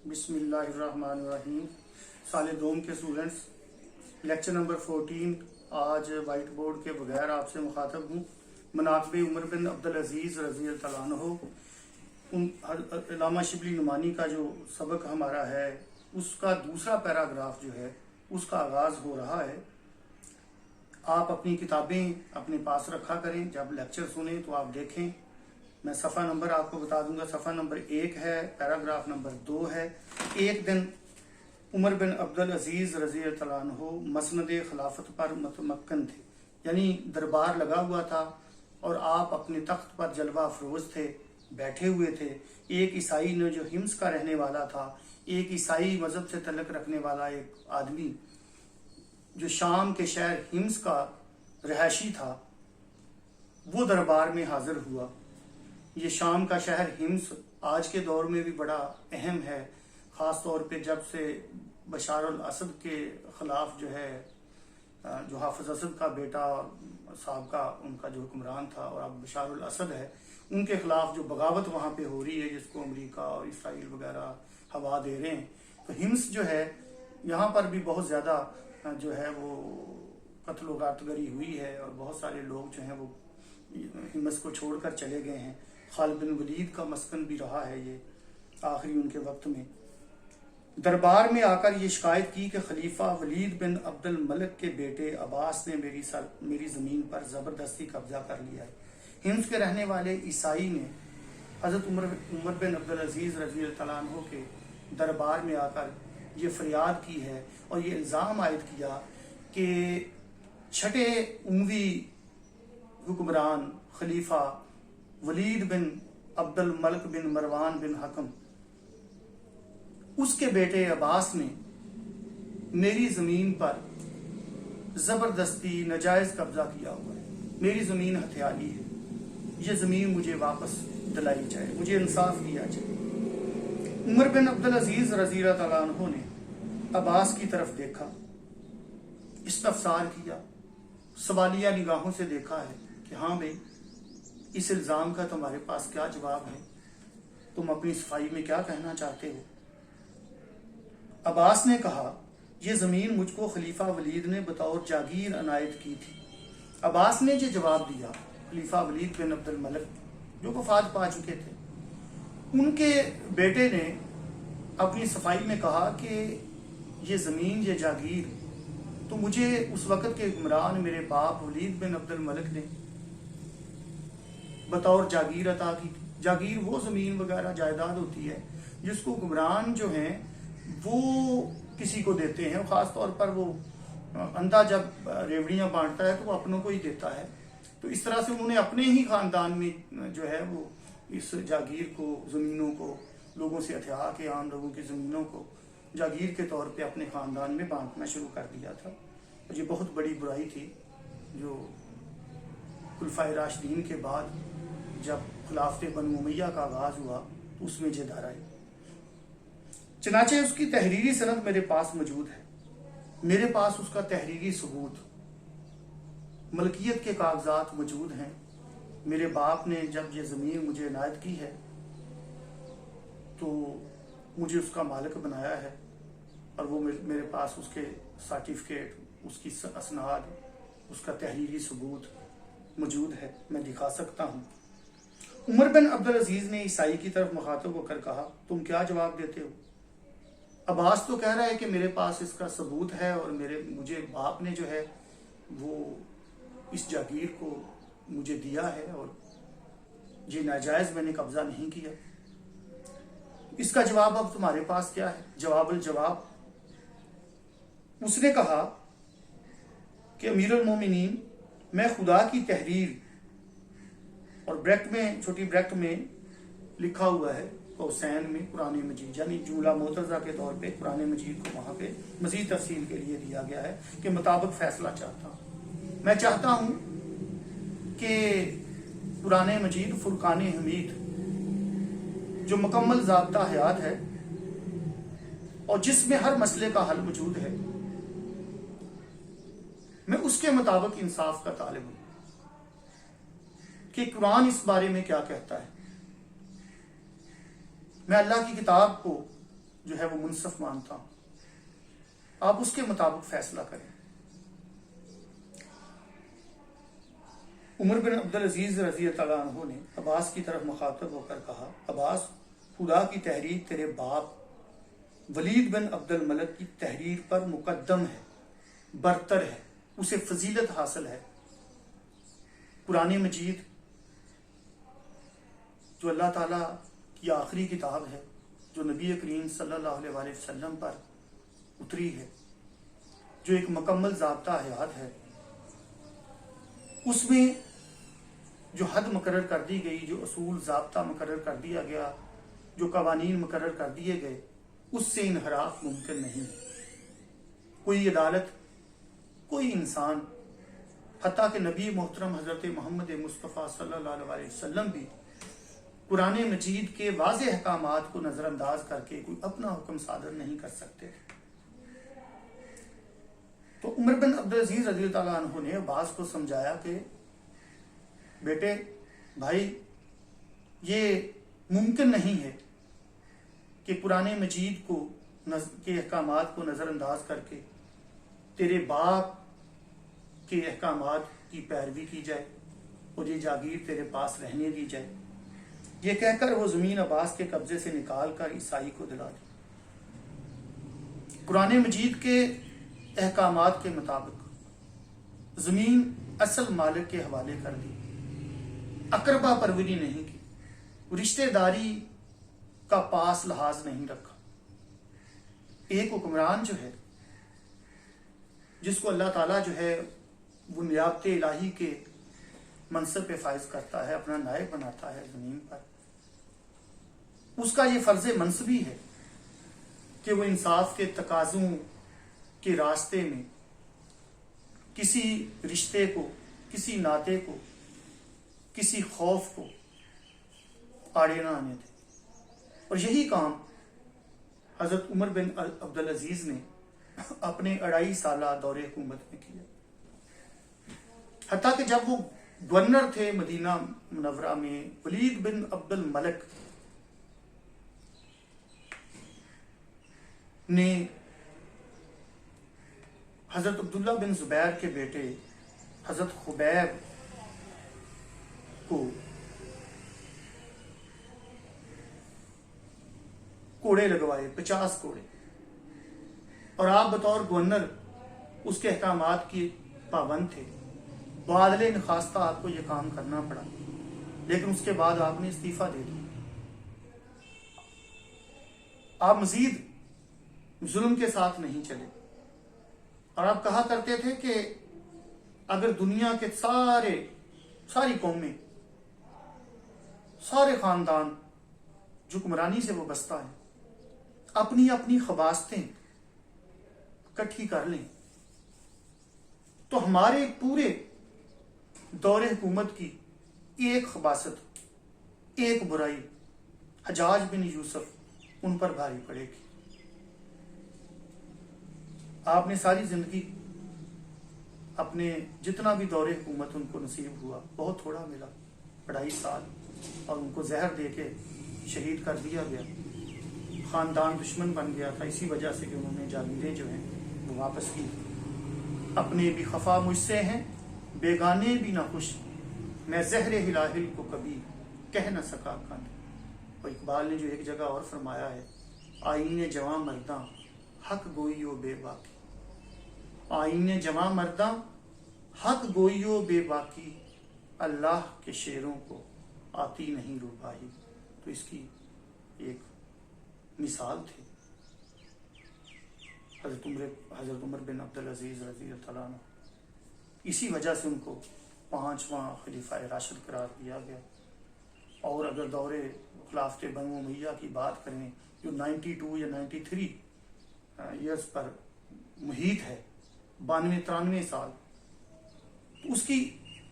बिस्मिल्लाहिर्रहमानिर्रहीम। साल दोम के स्टूडेंट्स, लेक्चर नंबर 14। आज वाइट बोर्ड के बगैर आपसे मुखातब हूँ। मनाक़िब उमर बिन अब्दुल अजीज़ रज़ी अल्लाह अन्हु, अल्लामा शिबली नुमानी का जो सबक हमारा है उसका दूसरा पैराग्राफ जो है उसका आगाज़ हो रहा है। आप अपनी किताबें अपने पास रखा करें, जब लेक्चर सुने तो आप देखें। मैं सफ़ा नंबर आपको बता दूंगा। सफ़ा नंबर 1 है, पैराग्राफ नंबर 2 है। एक दिन उमर बिन अब्दुल अजीज़ रज़ी अल्लाह अन्हु मसनद खिलाफत पर मुतमक्कन थे, यानी दरबार लगा हुआ था और आप अपने तख्त पर जलवा अफरोज थे, बैठे हुए थे। एक ईसाई ने जो हिम्स का रहने वाला था, एक ईसाई मज़हब से तल्लुक़ रखने वाला एक आदमी जो शाम के शहर हिम्स का रहायशी था, वो दरबार में हाजिर हुआ। ये शाम का शहर हिम्स आज के दौर में भी बड़ा अहम है, ख़ास तौर पे जब से बशार अल असद के ख़िलाफ़ जो है, जो हाफिज असद का बेटा साहब का उनका जो हुक्मरान था और अब बशार अल असद है, उनके ख़िलाफ़ जो बगावत वहाँ पे हो रही है, जिसको अमेरिका और इसराइल वगैरह हवा दे रहे हैं, तो हिम्स जो है यहाँ पर भी बहुत ज़्यादा जो है वो कत्ल व गारतगरी हुई है और बहुत सारे लोग जो हैं वो हिम्स को छोड़कर चले गए हैं। खालिद बिन वलीद का मस्कन भी रहा है ये आखिरी उनके वक्त में। दरबार में आकर ये शिकायत की कि खलीफा वलीद बिन अब्दुल मलिक के बेटे अब्बास ने मेरी ज़मीन पर ज़बरदस्ती कब्जा कर लिया है। हिम्स के रहने वाले ईसाई ने हज़रत उमर बिन अब्दुल अजीज़ रज़ी अल्लाह अन्हु के दरबार में आकर ये फरियाद की है और ये इल्ज़ाम आयद किया कि छठे उमवी हुक्मरान खलीफा वलीद बिन अब्दुल मलिक बिन मरवान बिन हकम, उसके बेटे अब्बास ने मेरी ज़मीन पर ज़बरदस्ती नजायज़ कब्जा किया हुआ है। मेरी ज़मीन हथियाली है, ये ज़मीन मुझे वापस दिलाई जाए, मुझे इंसाफ दिया जाए। उमर बिन अब्दुल अजीज़ रज़ी अल्लाह अन्हु ने अब्बास की तरफ देखा, इस्तफसार किया, सवालिया निगाहों से देखा है कि हाँ भाई, इस इल्ज़ाम का तुम्हारे पास क्या जवाब है, तुम अपनी सफाई में क्या कहना चाहते हो। अब्बास ने कहा, यह ज़मीन मुझको खलीफा वलीद ने बतौर जागीर अनायत की थी। अब्बास ने जो जवाब दिया, खलीफा वलीद बिन अब्दुल मलिक जो वफात पा चुके थे, उनके बेटे ने अपनी सफाई में कहा कि ये ज़मीन, ये जागीर तो मुझे उस वक़्त के हुक्मरान मेरे बाप वलीद बिन अब्दुल मलिक ने बतौर जागीर अता की थी। जागीर वो ज़मीन वगैरह जायदाद होती है जिसको हुक्मरान जो हैं वो किसी को देते हैं। ख़ास तौर पर वो अंधा जब रेवड़ियाँ बांटता है तो वो अपनों को ही देता है। तो इस तरह से उन्होंने अपने ही ख़ानदान में जो है वो इस जागीर को, ज़मीनों को लोगों से हथिया के आम लोगों की ज़मीनों को जागीर के तौर पे अपने ख़ानदान में बांटना शुरू कर दिया था। और ये बहुत बड़ी बुराई थी जो खुलफाए राशिदीन के बाद जब खिलाफत बनु उमैया का आगाज़ हुआ तो उसमें ये धारा आई। चनाचे उसकी तहरीरी सनद मेरे पास मौजूद है, मेरे पास उसका तहरीरी सबूत, मलकियत के कागजात मौजूद हैं। मेरे बाप ने जब ये ज़मीन मुझे इनायत की है तो मुझे उसका मालिक बनाया है और वो मेरे पास उसके सर्टिफिकेट, उसकी असनाद, उसका तहरीरी सबूत मौजूद है, मैं दिखा सकता हूँ। उमर बिन अब्दुल अजीज़ ने ईसाई की तरफ मुखातब होकर कहा, तुम क्या जवाब देते हो। अब्बास तो कह रहा है कि मेरे पास इसका सबूत है और मुझे बाप ने जो है वो इस जागीर को मुझे दिया है और ये नाजायज़ मैंने कब्जा नहीं किया। इसका जवाब अब तुम्हारे पास क्या है। जवाब जवाब उसने कहा कि अमीरुल मोमिनीन, मैं खुदा की तहरीर, और ब्रैकेट में, छोटी ब्रैकेट में लिखा हुआ है हुसैन में कुरान मजीद, यानी जुमला मोतज़ा के तौर पे कुरान मजीद को वहाँ पे मज़ीद तफसील के लिए दिया गया है कि मुताबिक फैसला चाहता हूँ। मैं चाहता हूँ कि कुरान मजीद फुरकान हमीद जो मुकम्मल ज़ाब्ता हयात है और जिसमें हर मसले का हल मौजूद है, मैं उसके मुताबिक इंसाफ का तालिब हूँ कि कुरान इस बारे में क्या कहता है। मैं अल्लाह की किताब को جو ہے وہ منصف مانتا ہوں، آپ اس کے مطابق فیصلہ کریں۔ عمر بن عبدالعزیز رضی اللہ عنہ نے عباس کی طرف مخاطب ہو کر کہا، عباس، خدا کی تحریر تیرے باپ ولید بن عبد الملک کی تحریر پر مقدم ہے، برتر ہے، اسے فضیلت حاصل ہے۔ قرآن مجید جو اللہ تعالیٰ کی آخری کتاب ہے، جو نبی کریم صلی اللہ علیہ وآلہ وسلم پر اتری ہے، جو ایک مکمل ضابطہ حیات ہے، اس میں جو حد مقرر کر دی گئی، جو اصول ضابطہ مقرر کر دیا گیا، جو قوانین مقرر کر دیے گئے، اس سے انحراف ممکن نہیں ہے۔ کوئی عدالت، کوئی انسان، حتیٰ کہ نبی محترم حضرت محمد مصطفیٰ صلی اللہ علیہ وسلم بھی قرآن مجید کے واضح احکامات کو نظر انداز کر کے کوئی اپنا حکم صادر نہیں کر سکتے۔ تو عمر بن عبدالعزیز رضی اللہ عنہ نے عباس کو سمجھایا کہ بیٹے، بھائی، یہ ممکن نہیں ہے کہ قرآن مجید کو کے احکامات کو نظر انداز کر کے تیرے باپ کے احکامات کی پیروی کی جائے اور یہ جاگیر تیرے پاس رہنے دی جائے۔ یہ کہہ کر وہ زمین عباس کے قبضے سے نکال کر عیسائی کو دلا دی۔ قرآن مجید کے احکامات کے مطابق زمین اصل مالک کے حوالے کر دی، اقربا پروری نہیں کی، رشتہ داری کا پاس لحاظ نہیں رکھا۔ ایک حکمران جو ہے، جس کو اللہ تعالیٰ جو ہے وہ نیابت الہی کے منصب پہ فائز کرتا ہے، اپنا نائب بناتا ہے زمین پر، اس کا یہ فرض منصبی ہے کہ وہ انصاف کے تقاضوں کے راستے میں کسی رشتے کو، کسی ناطے کو، کسی خوف کو آڑے نہ آنے دے۔ اور یہی کام حضرت عمر بن عبدالعزیز نے اپنے 2.5 سالہ دور حکومت میں کیا، حتیٰ کہ جب وہ گورنر تھے مدینہ منورہ میں، ولید بن عبد الملک نے حضرت عبداللہ بن زبیر کے بیٹے حضرت خبیب کو کوڑے لگوائے، 50 کوڑے، اور آپ بطور گورنر اس کے احکامات کی پابند تھے۔ بعدل نخواستہ آپ کو یہ کام کرنا پڑا، لیکن اس کے بعد آپ نے استعفیٰ دے دیا۔ آپ مزید ظلم کے ساتھ نہیں چلے، اور آپ کہا کرتے تھے کہ اگر دنیا کے ساری قومیں، سارے خاندان جو حکمرانی سے وابستہ ہیں، اپنی اپنی خباستیں اکٹھی کر لیں تو ہمارے پورے دور حکومت کی ایک خباست، ایک برائی، حجاج بن یوسف، ان پر بھاری پڑے گی۔ آپ نے ساری زندگی اپنے جتنا بھی دور حکومت ان کو نصیب ہوا، بہت تھوڑا ملا، 2.5 سال، اور ان کو زہر دے کے شہید کر دیا گیا۔ خاندان دشمن بن گیا تھا اسی وجہ سے کہ انہوں نے جاگیریں جو ہیں وہ واپس کی۔ اپنے بھی خفا مجھ سے ہیں، بیگانے بھی نہ خوش، میں زہر ہلاہل کو کبھی کہہ نہ سکا کند۔ اور اقبال نے جو ایک جگہ اور فرمایا ہے، آئین جواں مرداں حق گوئی و بے باکی، آئین جواں مرداں حق گوئی و بے باکی، اللہ کے شعروں کو آتی نہیں روباہی۔ تو اس کی ایک مثال تھی حضرت عمر بن عبدالعزیز رضی اللہ عنہ۔ اسی وجہ سے ان کو 5واں خلیفہ راشد قرار دیا گیا۔ اور اگر دور خلافت بنو امیہ کی بات کریں جو 92 یا 93 ایئرز پر محیط ہے، 92-93 سال، تو اس کی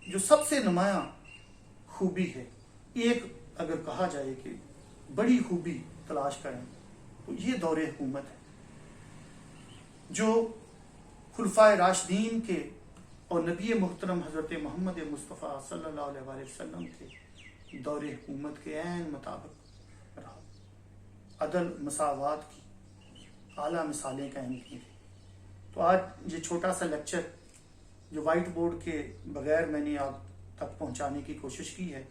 جو سب سے نمایاں خوبی ہے، ایک اگر کہا جائے کہ بڑی خوبی تلاش کریں تو یہ دور حکومت ہے جو خلفائے راشدین کے اور نبی محترم حضرت محمد مصطفیٰ صلی اللہ علیہ وآلہ وسلم کے دور حکومت کے عین مطابق رہا۔ عدل، مساوات کی اعلیٰ مثالیں قائم کی ہیں۔ تو آج یہ چھوٹا سا لیکچر جو وائٹ بورڈ کے بغیر میں نے آپ تک پہنچانے کی کوشش کی ہے،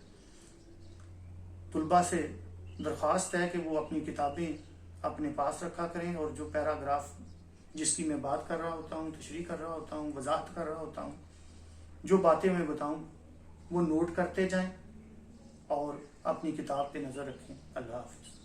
طلباء سے درخواست ہے کہ وہ اپنی کتابیں اپنے پاس رکھا کریں، اور جو پیراگراف جس کی میں بات کر رہا ہوتا ہوں، تشریح کر رہا ہوتا ہوں، وضاحت کر رہا ہوتا ہوں، جو باتیں میں بتاؤں وہ نوٹ کرتے جائیں اور اپنی کتاب پہ نظر رکھیں۔ اللہ حافظ۔